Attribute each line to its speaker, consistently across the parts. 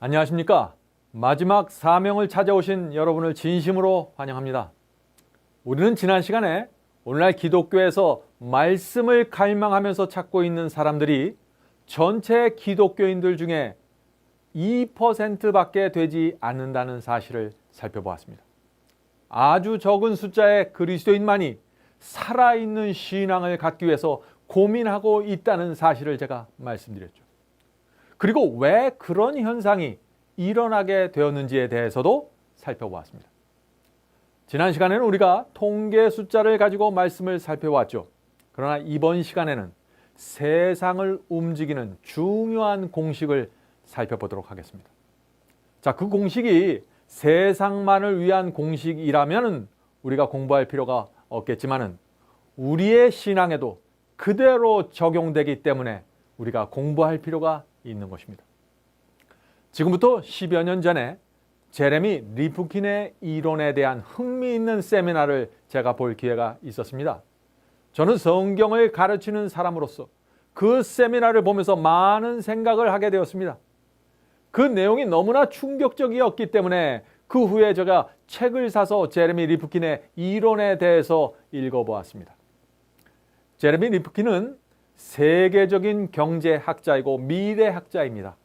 Speaker 1: 안녕하십니까? 마지막 사명을 찾아오신 여러분을 진심으로 환영합니다. 우리는 지난 시간에 오늘날 기독교에서 말씀을 갈망하면서 찾고 있는 사람들이 전체 기독교인들 중에 2%밖에 되지 않는다는 사실을 살펴보았습니다. 아주 적은 숫자의 그리스도인만이 살아있는 신앙을 갖기 위해서 고민하고 있다는 사실을 제가 말씀드렸죠. 그리고 왜 그런 현상이 일어나게 되었는지에 대해서도 살펴보았습니다. 지난 시간에는 우리가 통계 숫자를 가지고 말씀을 살펴봤죠. 그러나 이번 시간에는 세상을 움직이는 중요한 공식을 살펴보도록 하겠습니다. 자, 그 공식이 세상만을 위한 공식이라면 우리가 공부할 필요가 없겠지만은 우리의 신앙에도 그대로 적용되기 때문에 우리가 공부할 필요가 있는 것입니다. 지금부터 10여 년 전에 제레미 리프킨의 이론에 대한 흥미있는 세미나를 제가 볼 기회가 있었습니다. 저는 성경을 가르치는 사람으로서 그 세미나를 보면서 많은 생각을 하게 되었습니다. 그 내용이 너무나 충격적이었기 때문에 그 후에 제가 책을 사서 제레미 리프킨의 이론에 대해서 읽어보았습니다. 제레미 리프킨은 세계적인 경제학자이고 미래학자입니다.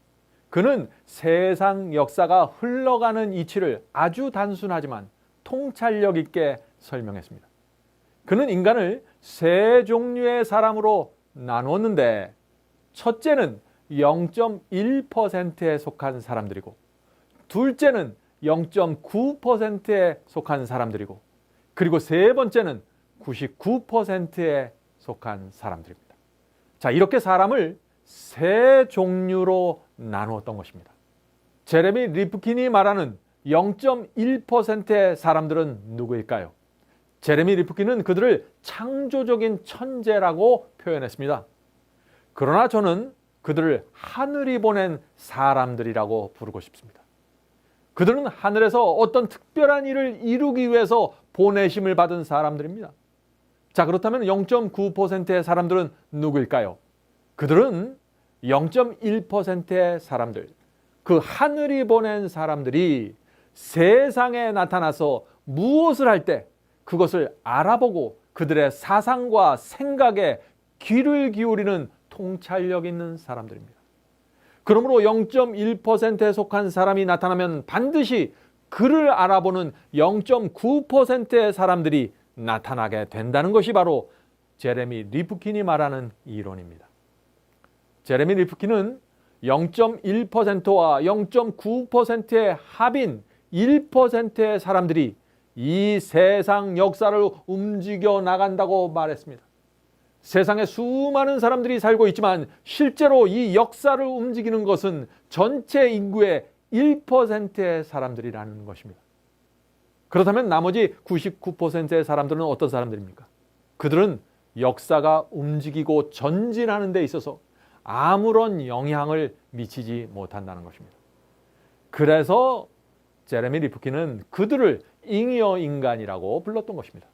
Speaker 1: 그는 세상 역사가 흘러가는 이치를 아주 단순하지만 통찰력 있게 설명했습니다. 그는 인간을 세 종류의 사람으로 나누었는데 첫째는 0.1%에 속한 사람들이고 둘째는 0.9%에 속한 사람들이고 그리고 세 번째는 99%에 속한 사람들입니다. 자, 이렇게 사람을 세 종류로 나누었던 것입니다. 제레미 리프킨이 말하는 0.1%의 사람들은 누구일까요? 제레미 리프킨은 그들을 창조적인 천재라고 표현했습니다. 그러나 저는 그들을 하늘이 보낸 사람들이라고 부르고 싶습니다. 그들은 하늘에서 어떤 특별한 일을 이루기 위해서 보내심을 받은 사람들입니다. 자, 그렇다면 0.9%의 사람들은 누구일까요? 그들은 0.1%의 사람들, 그 하늘이 보낸 사람들이 세상에 나타나서 무엇을 할 때 그것을 알아보고 그들의 사상과 생각에 귀를 기울이는 통찰력 있는 사람들입니다. 그러므로 0.1%에 속한 사람이 나타나면 반드시 그를 알아보는 0.9%의 사람들이 나타나게 된다는 것이 바로 제레미 리프킨이 말하는 이론입니다. 제레미 리프킨은 0.1%와 0.9%의 합인 1%의 사람들이 이 세상 역사를 움직여 나간다고 말했습니다. 세상에 수많은 사람들이 살고 있지만 실제로 이 역사를 움직이는 것은 전체 인구의 1%의 사람들이라는 것입니다. 그렇다면 나머지 99%의 사람들은 어떤 사람들입니까? 그들은 역사가 움직이고 전진하는 데 있어서 아무런 영향을 미치지 못한다는 것입니다. 그래서 제레미 리프킨은 그들을 잉여 인간이라고 불렀던 것입니다.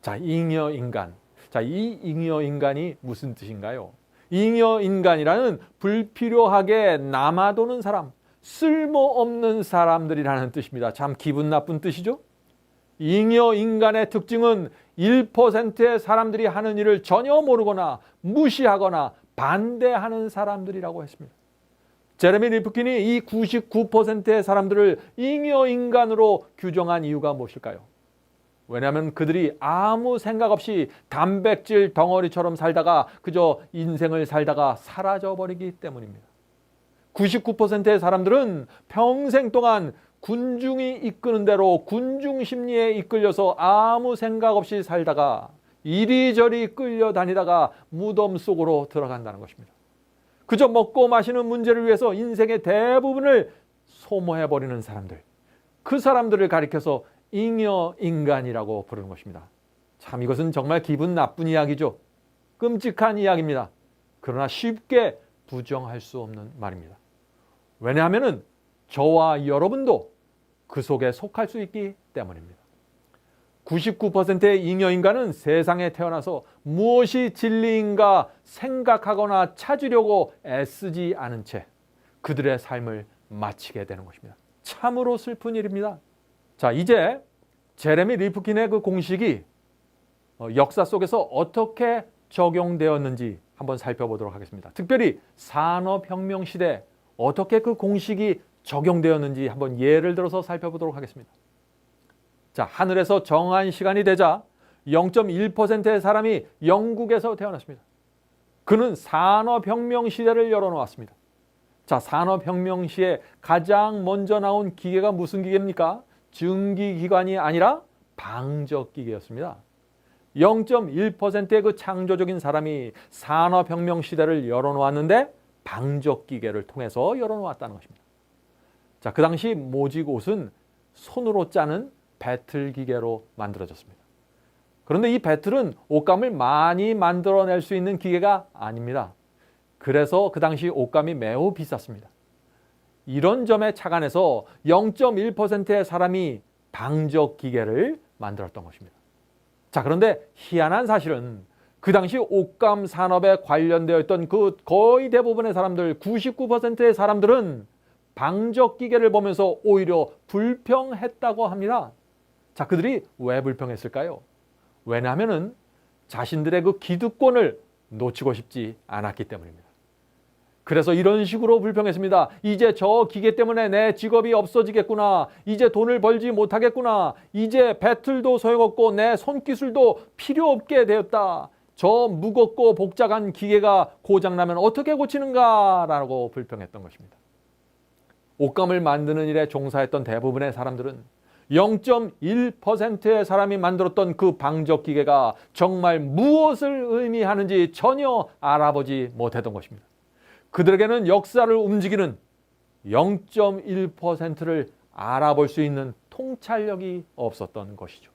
Speaker 1: 자, 잉여 인간. 자, 이 잉여 인간이 무슨 뜻인가요? 잉여 인간이라는 불필요하게 남아도는 사람, 쓸모없는 사람들이라는 뜻입니다. 참 기분 나쁜 뜻이죠? 잉여 인간의 특징은 1%의 사람들이 하는 일을 전혀 모르거나 무시하거나 반대하는 사람들이라고 했습니다. 제레미 리프킨이 이 99%의 사람들을 잉여 인간으로 규정한 이유가 무엇일까요? 왜냐하면 그들이 아무 생각 없이 단백질 덩어리처럼 살다가 그저 인생을 살다가 사라져버리기 때문입니다. 99%의 사람들은 평생 동안 군중이 이끄는 대로 군중 심리에 이끌려서 아무 생각 없이 살다가 이리저리 끌려다니다가 무덤 속으로 들어간다는 것입니다. 그저 먹고 마시는 문제를 위해서 인생의 대부분을 소모해버리는 사람들, 그 사람들을 가리켜서 잉여 인간이라고 부르는 것입니다. 참 이것은 정말 기분 나쁜 이야기죠. 끔찍한 이야기입니다. 그러나 쉽게 부정할 수 없는 말입니다. 왜냐하면 저와 여러분도 그 속에 속할 수 있기 때문입니다. 99%의 잉여인간은 세상에 태어나서 무엇이 진리인가 생각하거나 찾으려고 애쓰지 않은 채 그들의 삶을 마치게 되는 것입니다. 참으로 슬픈 일입니다. 자, 이제 제레미 리프킨의 그 공식이 역사 속에서 어떻게 적용되었는지 한번 살펴보도록 하겠습니다. 특별히 산업혁명 시대 어떻게 그 공식이 적용되었는지 한번 예를 들어서 살펴보도록 하겠습니다. 자, 하늘에서 정한 시간이 되자 0.1%의 사람이 영국에서 태어났습니다. 그는 산업혁명 시대를 열어놓았습니다. 자, 산업혁명 시에 가장 먼저 나온 기계가 무슨 기계입니까? 증기기관이 아니라 방적기계였습니다. 0.1%의 그 창조적인 사람이 산업혁명 시대를 열어놓았는데 방적기계를 통해서 열어놓았다는 것입니다. 자, 그 당시 모직옷은 손으로 짜는 배틀기계로 만들어졌습니다. 그런데 이 배틀은 옷감을 많이 만들어낼 수 있는 기계가 아닙니다. 그래서 그 당시 옷감이 매우 비쌌습니다. 이런 점에 착안해서 0.1%의 사람이 방적기계를 만들었던 것입니다. 자, 그런데 희한한 사실은 그 당시 옷감 산업에 관련되어 있던 그 거의 대부분의 사람들, 99%의 사람들은 방적기계를 보면서 오히려 불평했다고 합니다. 자, 그들이 왜 불평했을까요? 왜냐하면 자신들의 그 기득권을 놓치고 싶지 않았기 때문입니다. 그래서 이런 식으로 불평했습니다. 이제 저 기계 때문에 내 직업이 없어지겠구나. 이제 돈을 벌지 못하겠구나. 이제 배틀도 소용없고 내 손기술도 필요 없게 되었다. 저 무겁고 복잡한 기계가 고장나면 어떻게 고치는가? 라고 불평했던 것입니다. 옷감을 만드는 일에 종사했던 대부분의 사람들은 0.1%의 사람이 만들었던 그 방적기계가 정말 무엇을 의미하는지 전혀 알아보지 못했던 것입니다. 그들에게는 역사를 움직이는 0.1%를 알아볼 수 있는 통찰력이 없었던 것이죠.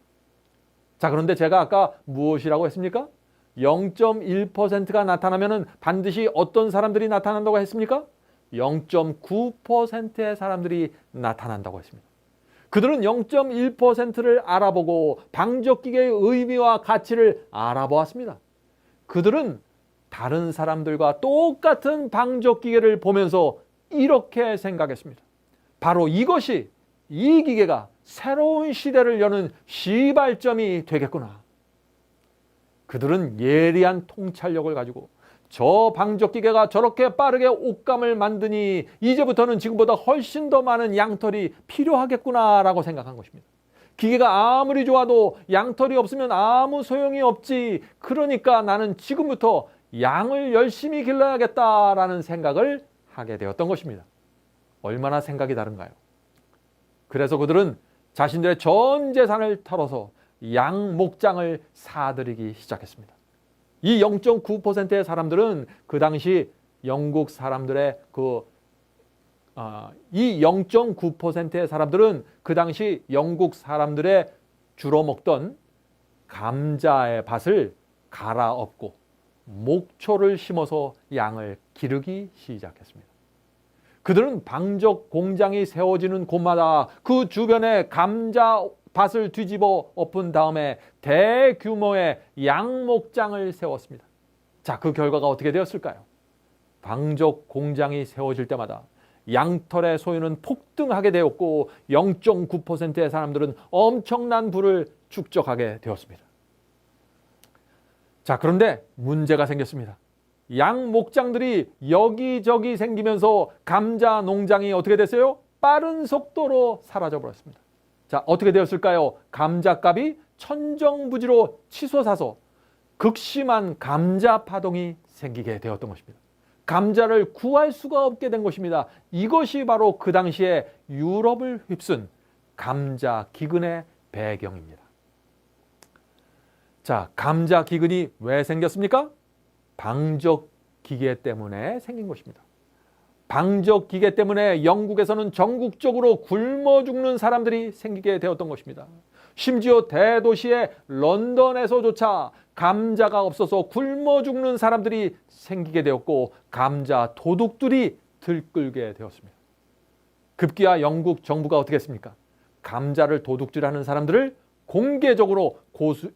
Speaker 1: 자, 그런데 제가 아까 무엇이라고 했습니까? 0.1%가 나타나면 반드시 어떤 사람들이 나타난다고 했습니까? 0.9%의 사람들이 나타난다고 했습니다. 그들은 0.1%를 알아보고 방적기계의 의미와 가치를 알아보았습니다. 그들은 다른 사람들과 똑같은 방적기계를 보면서 이렇게 생각했습니다. 바로 이것이, 이 기계가 새로운 시대를 여는 시발점이 되겠구나. 그들은 예리한 통찰력을 가지고 저 방적기계가 저렇게 빠르게 옷감을 만드니 이제부터는 지금보다 훨씬 더 많은 양털이 필요하겠구나라고 생각한 것입니다. 기계가 아무리 좋아도 양털이 없으면 아무 소용이 없지. 그러니까 나는 지금부터 양을 열심히 길러야겠다라는 생각을 하게 되었던 것입니다. 얼마나 생각이 다른가요? 그래서 그들은 자신들의 전 재산을 털어서 양 목장을 사들이기 시작했습니다. 이 0.9%의 사람들은 그 당시 영국 사람들의 이 0.9%의 사람들은 그 당시 영국 사람들의 주로 먹던 감자의 밭을 갈아엎고 목초를 심어서 양을 기르기 시작했습니다. 그들은 방적 공장이 세워지는 곳마다 그 주변에 감자 밭을 뒤집어 엎은 다음에 대규모의 양 목장을 세웠습니다. 자, 그 결과가 어떻게 되었을까요? 방적 공장이 세워질 때마다 양털의 소유는 폭등하게 되었고 0.9%의 사람들은 엄청난 부를 축적하게 되었습니다. 자, 그런데 문제가 생겼습니다. 양 목장들이 여기저기 생기면서 감자 농장이 어떻게 됐어요? 빠른 속도로 사라져 버렸습니다. 자, 어떻게 되었을까요? 감자값이 천정부지로 치솟아서 극심한 감자 파동이 생기게 되었던 것입니다. 감자를 구할 수가 없게 된 것입니다. 이것이 바로 그 당시에 유럽을 휩쓴 감자 기근의 배경입니다. 자, 감자 기근이 왜 생겼습니까? 방적 기계 때문에 생긴 것입니다. 방적 기계 때문에 영국에서는 전국적으로 굶어 죽는 사람들이 생기게 되었던 것입니다. 심지어 대도시의 런던에서조차 감자가 없어서 굶어 죽는 사람들이 생기게 되었고 감자 도둑들이 들끓게 되었습니다. 급기야 영국 정부가 어떻게 했습니까? 감자를 도둑질하는 사람들을 공개적으로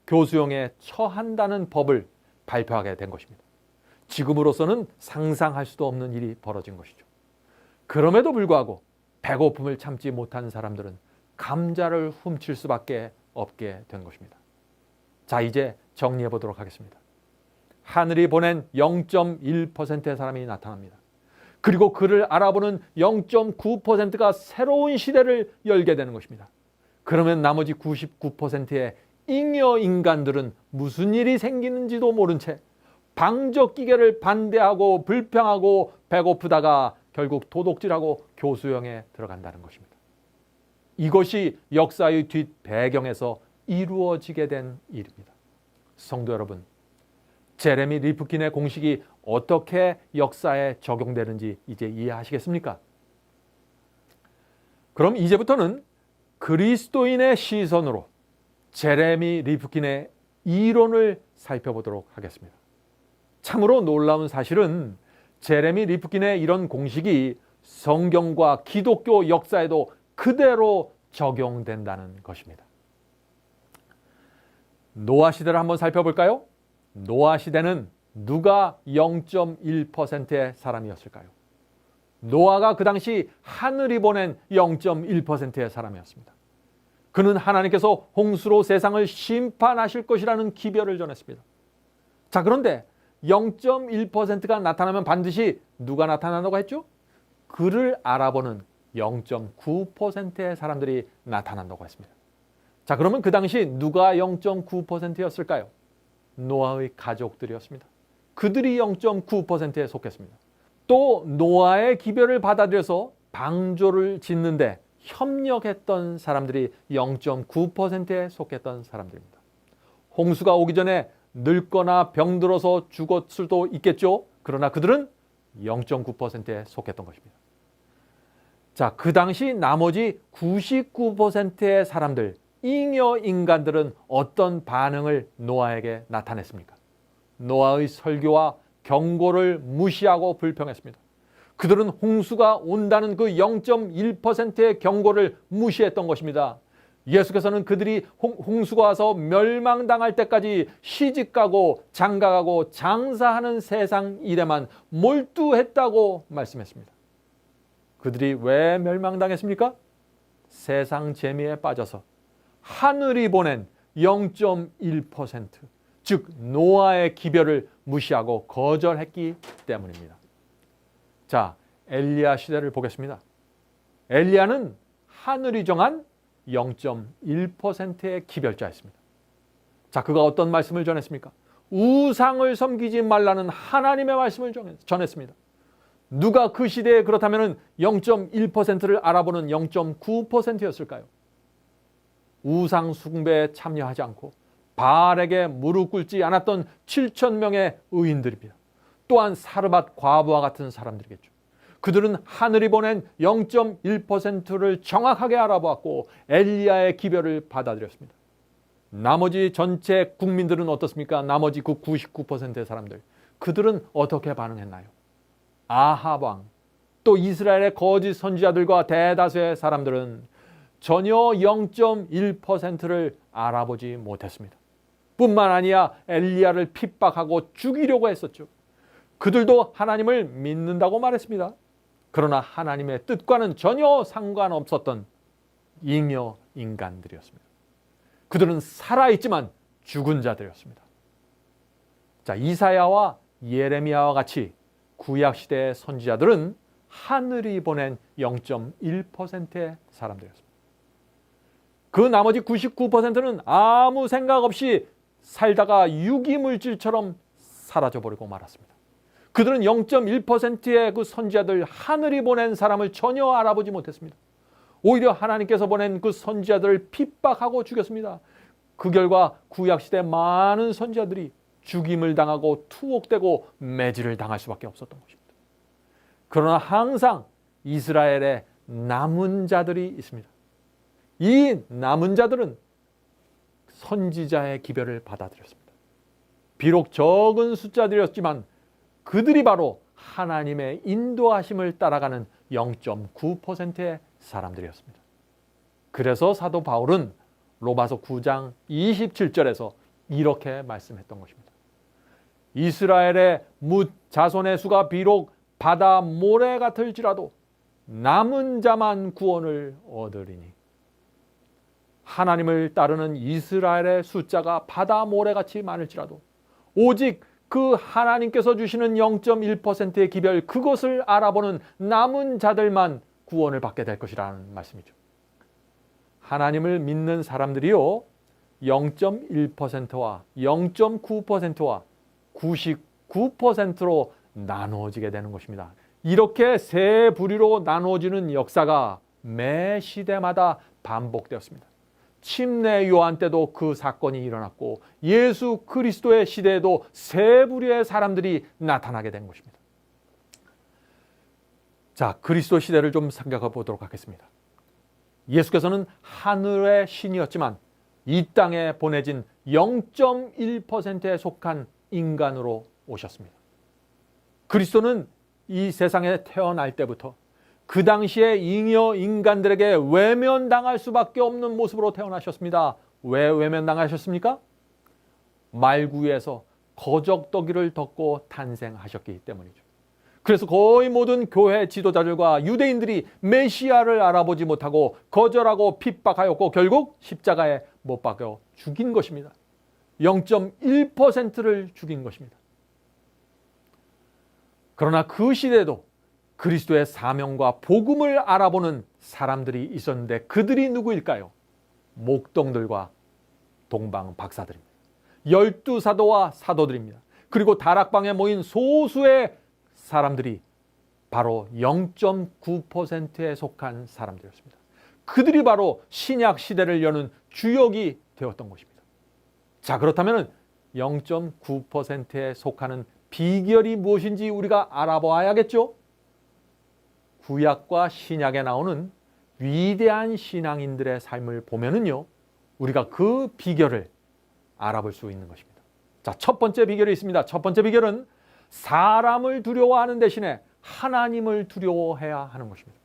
Speaker 1: 교수형에 처한다는 법을 발표하게 된 것입니다. 지금으로서는 상상할 수도 없는 일이 벌어진 것이죠. 그럼에도 불구하고 배고픔을 참지 못한 사람들은 감자를 훔칠 수밖에 없게 된 것입니다. 자, 이제 정리해 보도록 하겠습니다. 하늘이 보낸 0.1%의 사람이 나타납니다. 그리고 그를 알아보는 0.9%가 새로운 시대를 열게 되는 것입니다. 그러면 나머지 99%의 잉여 인간들은 무슨 일이 생기는지도 모른 채 방적기계를 반대하고 불평하고 배고프다가 결국 도둑질하고 교수형에 들어간다는 것입니다. 이것이 역사의 뒷배경에서 이루어지게 된 일입니다. 성도 여러분, 제레미 리프킨의 공식이 어떻게 역사에 적용되는지 이제 이해하시겠습니까? 그럼 이제부터는 그리스도인의 시선으로 제레미 리프킨의 이론을 살펴보도록 하겠습니다. 참으로 놀라운 사실은 제레미 리프킨의 이런 공식이 성경과 기독교 역사에도 그대로 적용된다는 것입니다. 노아 시대를 한번 살펴볼까요? 노아 시대는 누가 0.1%의 사람이었을까요? 노아가 그 당시 하늘이 보낸 0.1%의 사람이었습니다. 그는 하나님께서 홍수로 세상을 심판하실 것이라는 기별을 전했습니다. 자, 그런데 0.1%가 나타나면 반드시 누가 나타난다고 했죠? 그를 알아보는 0.9%의 사람들이 나타난다고 했습니다. 자, 그러면 그 당시 누가 0.9%였을까요? 노아의 가족들이었습니다. 그들이 0.9%에 속했습니다. 또 노아의 기별을 받아들여서 방조를 짓는데 협력했던 사람들이 0.9%에 속했던 사람들입니다. 홍수가 오기 전에 늙거나 병들어서 죽었을 수도 있겠죠. 그러나 그들은 0.9%에 속했던 것입니다. 자, 그 당시 나머지 99%의 사람들, 잉여 인간들은 어떤 반응을 노아에게 나타냈습니까? 노아의 설교와 경고를 무시하고 불평했습니다. 그들은 홍수가 온다는 그 0.1%의 경고를 무시했던 것입니다. 예수께서는 그들이 홍수가 와서 멸망당할 때까지 시집가고 장가가고 장사하는 세상 일에만 몰두했다고 말씀했습니다. 그들이 왜 멸망당했습니까? 세상 재미에 빠져서 하늘이 보낸 0.1%, 즉 노아의 기별을 무시하고 거절했기 때문입니다. 자, 엘리야 시대를 보겠습니다. 엘리야는 하늘이 정한 0.1%의 기별자였습니다. 자, 그가 어떤 말씀을 전했습니까? 우상을 섬기지 말라는 하나님의 말씀을 전했습니다. 누가 그 시대에 그렇다면 0.1%를 알아보는 0.9%였을까요? 우상 숭배에 참여하지 않고 바알에게 무릎 꿇지 않았던 7,000명의 의인들입니다. 또한 사르밧 과부와 같은 사람들이겠죠. 그들은 하늘이 보낸 0.1%를 정확하게 알아보았고 엘리야의 기별을 받아들였습니다. 나머지 전체 국민들은 어떻습니까? 나머지 그 99%의 사람들, 그들은 어떻게 반응했나요? 아합 왕, 또 이스라엘의 거짓 선지자들과 대다수의 사람들은 전혀 0.1%를 알아보지 못했습니다. 뿐만 아니라 엘리야를 핍박하고 죽이려고 했었죠. 그들도 하나님을 믿는다고 말했습니다. 그러나 하나님의 뜻과는 전혀 상관없었던 잉여 인간들이었습니다. 그들은 살아있지만 죽은 자들이었습니다. 자, 이사야와 예레미야와 같이 구약시대의 선지자들은 하늘이 보낸 0.1%의 사람들이었습니다. 그 나머지 99%는 아무 생각 없이 살다가 유기물질처럼 사라져버리고 말았습니다. 그들은 0.1%의 그 선지자들, 하늘이 보낸 사람을 전혀 알아보지 못했습니다. 오히려 하나님께서 보낸 그 선지자들을 핍박하고 죽였습니다. 그 결과 구약시대 많은 선지자들이 죽임을 당하고 투옥되고 매질을 당할 수밖에 없었던 것입니다. 그러나 항상 이스라엘에 남은 자들이 있습니다. 이 남은 자들은 선지자의 기별을 받아들였습니다. 비록 적은 숫자들이었지만 그들이 바로 하나님의 인도하심을 따라가는 0.9%의 사람들이었습니다. 그래서 사도 바울은 로마서 9장 27절에서 이렇게 말씀했던 것입니다. 이스라엘의 뭇 자손의 수가 비록 바다 모래 같을지라도 남은 자만 구원을 얻으리니. 하나님을 따르는 이스라엘의 숫자가 바다 모래같이 많을지라도 오직 그 하나님께서 주시는 0.1%의 기별, 그것을 알아보는 남은 자들만 구원을 받게 될 것이라는 말씀이죠. 하나님을 믿는 사람들이요, 0.1%와 0.9%와 99%로 나누어지게 되는 것입니다. 이렇게 세 부류로 나누어지는 역사가 매 시대마다 반복되었습니다. 침례 요한 때도 그 사건이 일어났고 예수 그리스도의 시대에도 세 부류의 사람들이 나타나게 된 것입니다. 자, 그리스도 시대를 좀 생각해 보도록 하겠습니다. 예수께서는 하늘의 신이었지만 이 땅에 보내진 0.1%에 속한 인간으로 오셨습니다. 그리스도는 이 세상에 태어날 때부터 그 당시에 잉여 인간들에게 외면당할 수밖에 없는 모습으로 태어나셨습니다. 왜 외면당하셨습니까? 말구에서 거적더기를 덮고 탄생하셨기 때문이죠. 그래서 거의 모든 교회 지도자들과 유대인들이 메시아를 알아보지 못하고 거절하고 핍박하였고 결국 십자가에 못 박여 죽인 것입니다. 0.1%를 죽인 것입니다. 그러나 그 시대에도 그리스도의 사명과 복음을 알아보는 사람들이 있었는데 그들이 누구일까요? 목동들과 동방 박사들입니다. 12사도와 사도들입니다. 그리고 다락방에 모인 소수의 사람들이 바로 0.9%에 속한 사람들이었습니다. 그들이 바로 신약 시대를 여는 주역이 되었던 것입니다. 자, 그렇다면 0.9%에 속하는 비결이 무엇인지 우리가 알아봐야겠죠? 구약과 신약에 나오는 위대한 신앙인들의 삶을 보면은요, 우리가 그 비결을 알아볼 수 있는 것입니다. 자, 첫 번째 비결이 있습니다. 첫 번째 비결은 사람을 두려워하는 대신에 하나님을 두려워해야 하는 것입니다.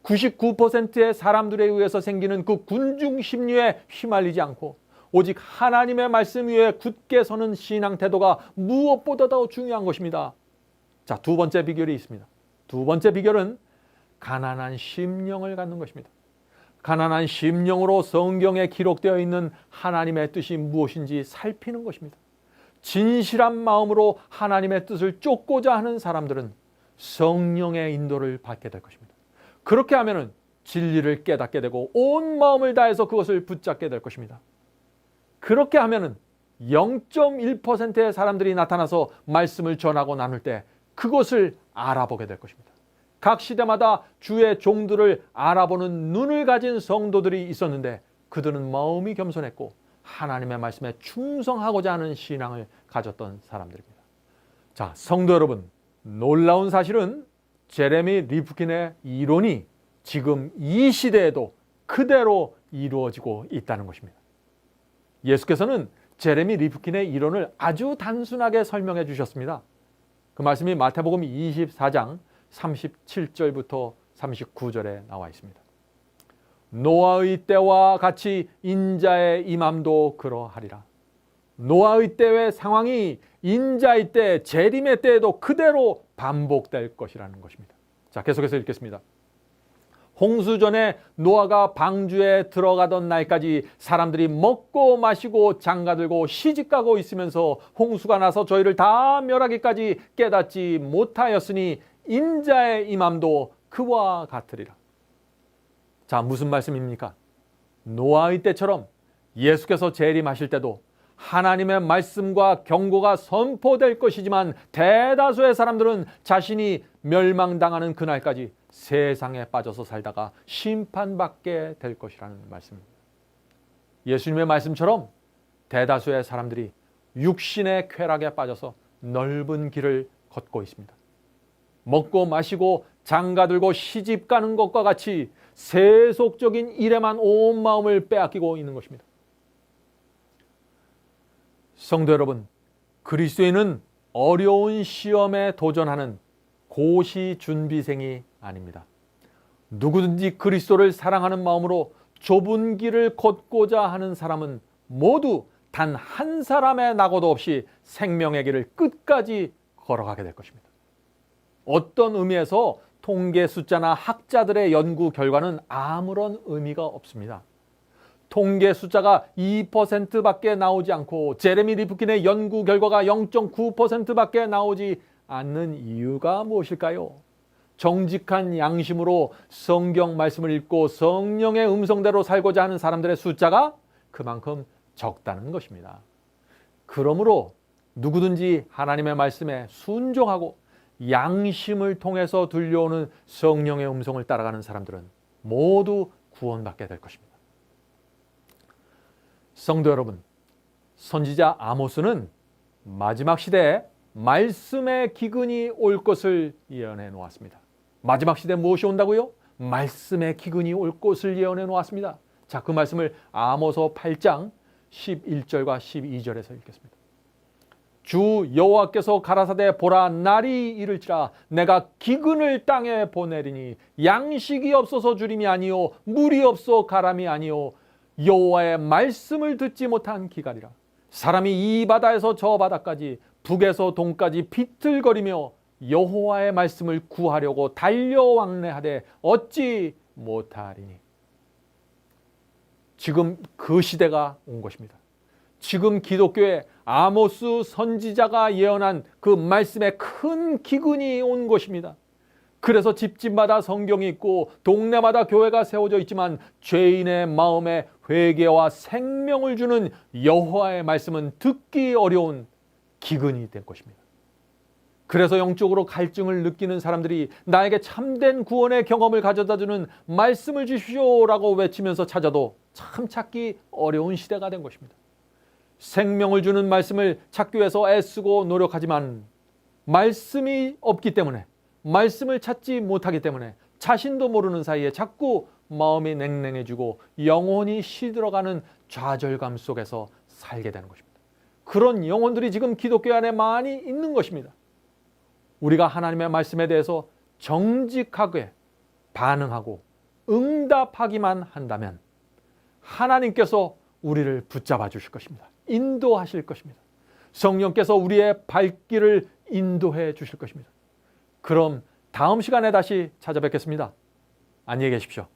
Speaker 1: 99%의 사람들에 의해서 생기는 그 군중 심리에 휘말리지 않고 오직 하나님의 말씀 위에 굳게 서는 신앙 태도가 무엇보다도 중요한 것입니다. 자, 두 번째 비결이 있습니다. 두 번째 비결은 가난한 심령을 갖는 것입니다. 가난한 심령으로 성경에 기록되어 있는 하나님의 뜻이 무엇인지 살피는 것입니다. 진실한 마음으로 하나님의 뜻을 쫓고자 하는 사람들은 성령의 인도를 받게 될 것입니다. 그렇게 하면은 진리를 깨닫게 되고 온 마음을 다해서 그것을 붙잡게 될 것입니다. 그렇게 하면은 0.1%의 사람들이 나타나서 말씀을 전하고 나눌 때 그것을 알아보게 될 것입니다. 각 시대마다 주의 종들을 알아보는 눈을 가진 성도들이 있었는데 그들은 마음이 겸손했고 하나님의 말씀에 충성하고자 하는 신앙을 가졌던 사람들입니다. 자, 성도 여러분, 놀라운 사실은 제레미 리프킨의 이론이 지금 이 시대에도 그대로 이루어지고 있다는 것입니다. 예수께서는 제레미 리프킨의 이론을 아주 단순하게 설명해 주셨습니다. 그 말씀이 마태복음 24장 37절부터 39절에 나와 있습니다. 노아의 때와 같이 인자의 임함도 그러하리라. 노아의 때의 상황이 인자의 때, 재림의 때에도 그대로 반복될 것이라는 것입니다. 자, 계속해서 읽겠습니다. 홍수 전에 노아가 방주에 들어가던 날까지 사람들이 먹고 마시고 장가들고 시집가고 있으면서 홍수가 나서 저희를 다 멸하기까지 깨닫지 못하였으니 인자의 임함도 그와 같으리라. 자, 무슨 말씀입니까? 노아의 때처럼 예수께서 재림하실 때도 하나님의 말씀과 경고가 선포될 것이지만 대다수의 사람들은 자신이 멸망당하는 그날까지 세상에 빠져서 살다가 심판받게 될 것이라는 말씀입니다. 예수님의 말씀처럼 대다수의 사람들이 육신의 쾌락에 빠져서 넓은 길을 걷고 있습니다. 먹고 마시고 장가들고 시집 가는 것과 같이 세속적인 일에만 온 마음을 빼앗기고 있는 것입니다. 성도 여러분, 그리스도인은 어려운 시험에 도전하는 고시 준비생이 아닙니다. 누구든지 그리스도를 사랑하는 마음으로 좁은 길을 걷고자 하는 사람은 모두 단 한 사람의 낙오도 없이 생명의 길을 끝까지 걸어가게 될 것입니다. 어떤 의미에서 통계 숫자나 학자들의 연구 결과는 아무런 의미가 없습니다. 통계 숫자가 2%밖에 나오지 않고 제레미 리프킨의 연구 결과가 0.9%밖에 나오지 않는 이유가 무엇일까요? 정직한 양심으로 성경 말씀을 읽고 성령의 음성대로 살고자 하는 사람들의 숫자가 그만큼 적다는 것입니다. 그러므로 누구든지 하나님의 말씀에 순종하고 양심을 통해서 들려오는 성령의 음성을 따라가는 사람들은 모두 구원받게 될 것입니다. 성도 여러분, 선지자 아모스는 마지막 시대에 말씀의 기근이 올 것을 예언해 놓았습니다. 마지막 시대에 무엇이 온다고요? 말씀의 기근이 올 것을 예언해 놓았습니다. 자, 그 말씀을 아모스 8장 11절과 12절에서 읽겠습니다. 주 여호와께서 가라사대 보라 날이 이를지라 내가 기근을 땅에 보내리니 양식이 없어서 주림이 아니요 물이 없어 가람이 아니요 여호와의 말씀을 듣지 못한 기갈이라. 사람이 이 바다에서 저 바다까지 북에서 동까지 비틀거리며 여호와의 말씀을 구하려고 달려왕래하되 어찌 못하리니. 지금 그 시대가 온 것입니다. 지금 기독교에 아모스 선지자가 예언한 그 말씀에 큰 기근이 온 것입니다. 그래서 집집마다 성경이 있고 동네마다 교회가 세워져 있지만 죄인의 마음에 회개와 생명을 주는 여호와의 말씀은 듣기 어려운 기근이 된 것입니다. 그래서 영적으로 갈증을 느끼는 사람들이 나에게 참된 구원의 경험을 가져다주는 말씀을 주십시오라고 외치면서 찾아도 참 찾기 어려운 시대가 된 것입니다. 생명을 주는 말씀을 찾기 위해서 애쓰고 노력하지만 말씀이 없기 때문에, 말씀을 찾지 못하기 때문에 자신도 모르는 사이에 자꾸 마음이 냉랭해지고 영혼이 시들어가는 좌절감 속에서 살게 되는 것입니다. 그런 영혼들이 지금 기독교 안에 많이 있는 것입니다. 우리가 하나님의 말씀에 대해서 정직하게 반응하고 응답하기만 한다면 하나님께서 우리를 붙잡아 주실 것입니다. 인도하실 것입니다. 성령께서 우리의 발길을 인도해 주실 것입니다. 그럼 다음 시간에 다시 찾아뵙겠습니다. 안녕히 계십시오.